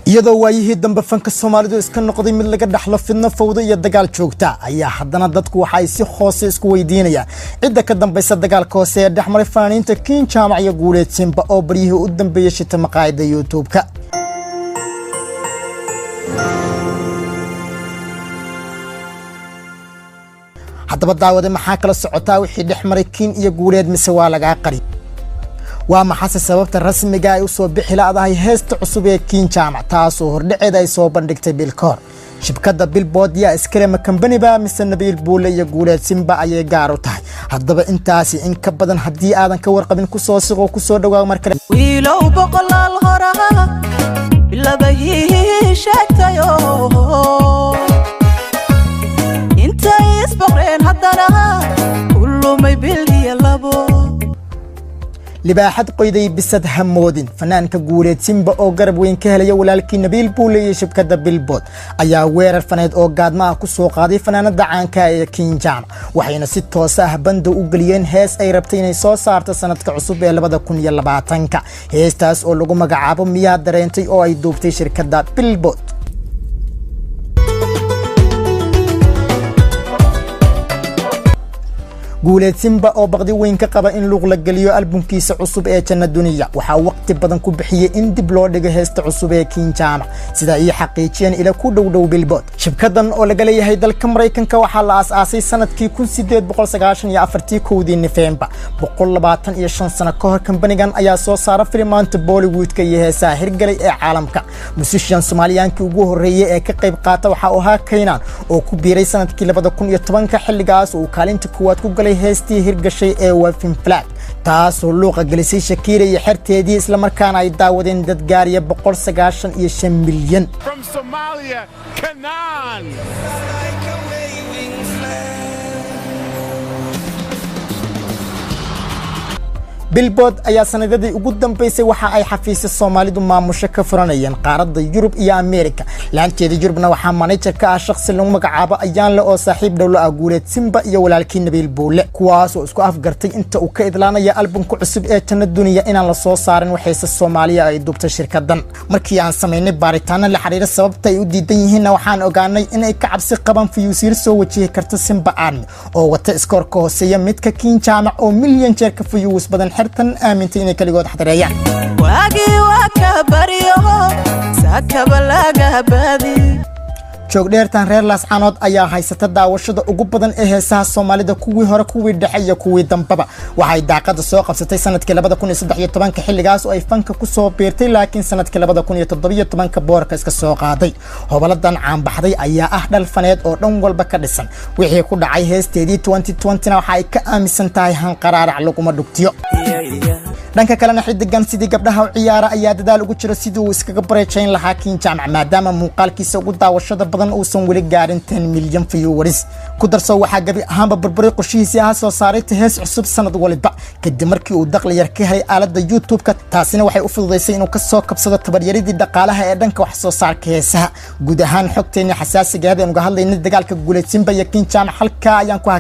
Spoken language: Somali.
iyadoo waayihii dambe fanka Soomaalidu iska noqday mid laga dhaxlo fidno fawdo iyo dagaal joogta ayaa haddana dadku waxa ay si hoose isku weydiinayaan cidda ka dambaysa dagaalka hoose ee dhaxmaray fanaaniinta King Jaamac iyo Guuleed Simba oo bariyihii u dambeeyay shita maqaayada YouTube-ka haddaba daawada maxaa kala socotaa wixii dhaxmaray King iyo Guuleed mise waa laga qari waa maxay sababta rasmiga ay u soo bixi laadahay heesta cusub ee King Jaamac taasoo hordhaceed ay soo bandhigtay Billboard shirkadda Billboard yaa iskale company ba mise Nabil Buule iyo Guuleed Simba ayay gaar u tahay haddaba intaasi in ka badan haddii aadan ka warqabin ku soo siqo ku soo dhawaaq markale wiilow boqolaal horaa bilabahii sheegtayo intay isboqreen haddana kullu may biliya labo libaaxad qoyday bisad hamoodin fanaanka Guuleed Simba oo garab weyn ka helay walaalkii Nabil Buule iyo shirkadda Billboard ayaa weerar faneed oo gaadma ku soo qaaday fanaanada caanka ee King Jaamac waxayna si toos ah bando u galiyeen hees ay rabtay inay soo saarto sanadka cusub ee 2020 heestaas oo lagu magacaabo miyaa dareentay oo ay duubtay shirkadda Billboard Guuleed Simba oo baqdi weyn ka qaba in luq la galiyo albumkiisa cusub ee Janna Duniya waxa waqti badan ku bixiyay in dib loo dhigo heesta cusub ee King Jaamac sida ay xaqiijiyeen ila ku dhow Billboard shirkadan oo laga leeyahay dalka Mareykanka waxa la aasaasay sanadkii 1894 November 125 sano ka hor company-gan ayaa soo saaray filmaanta Bollywood-ka iyo heesaha hirgalay ee caalamka musician Soomaaliyaanka ugu horeeyay ee ka qayb qaata waxa uu ahaa Keenan oo ku biiray sanadkii 2010 xilligaas oo kaalinta koowaad ku galay heestii hirgashay ee Wafin Flag taasoo luuqa gelisay Shakira iyo xirteedii isla markaana ay daawadeen dad gaariya 195 milyan from Somalia Keenan Billboard ayaa sanadadii ugu dambeysay waxa ay xafiisyo Soomaalidu maamusho ka furanayeen qaaradda Yurub iyo Ameerika laanteeda Yurubna waxa manager ka ah shakhsi lagu magacaabo ayaan la oo saaxiib dhow la Guuleed Simba iyo walaalkii Nabil Buule kuwaas oo isku afgartay inta uu ka idlaanaya albumka cusub ee Janna Duniya inaan la soo saarin waxayse Soomaaliya ay duubtay shirkadan markii aan sameynay baaritaan la xiriira sababta ay u diidan yihiin waxaan ogaanay in ay ka cabsi qabaan fiyuusiir soo wajihi karto Simba Army oo wata iskoorka hooseeya midka King Jaamac oo milyan jeer ka fiyuus badan xirtan aamintay inay kaligood xadarayaan waagi waka bariyo sakaba laga badi joogdheertan reer Laascaanood ayaa haysata daawashada ugu badan ee heesaha Soomaalida kuwii hore kuwii dhexe iyo kuwii dambaba waxay daaqada soo qabsatay sanadkii 2013 xilligaas oo ay fanka ku soo beertay laakiin sanadkii 2017 boorka iska soo qaaday hoboladan caan baxday ayaa ah dhal faneed oo dhan walba ka dhisan wixii ku dhacay heesteedii 2020 waxa ay ka aaminsan tahay hanqaraarac laguma dhugtiyo dhanka kalena xidigan sidii gabdhaha u ciyaara ayaa dadaal ugu jira sidii uu iskaga bareejayn lahaa King Jaamac maadaama muuqaalkiisa ugu daawashada badan uusan weli gaarin 10 milyan viewers ku darso waxa gabi ahaanba barbaray qorshihiisa soo saaray hees cusub sanad waliba kadib markii uu dakhli yar ka helay aaladda YouTube-ka taasina waxay u fududeysay inuu ka soo kabsado tabaryaridii dhaqaalaha ee dhanka wax soo saarka heesaha guud ahaan xogteena xasaasiga ah ee uga hadlaynay dagaalka Guuleed Simba iyo King Jaamac halka ayaan ku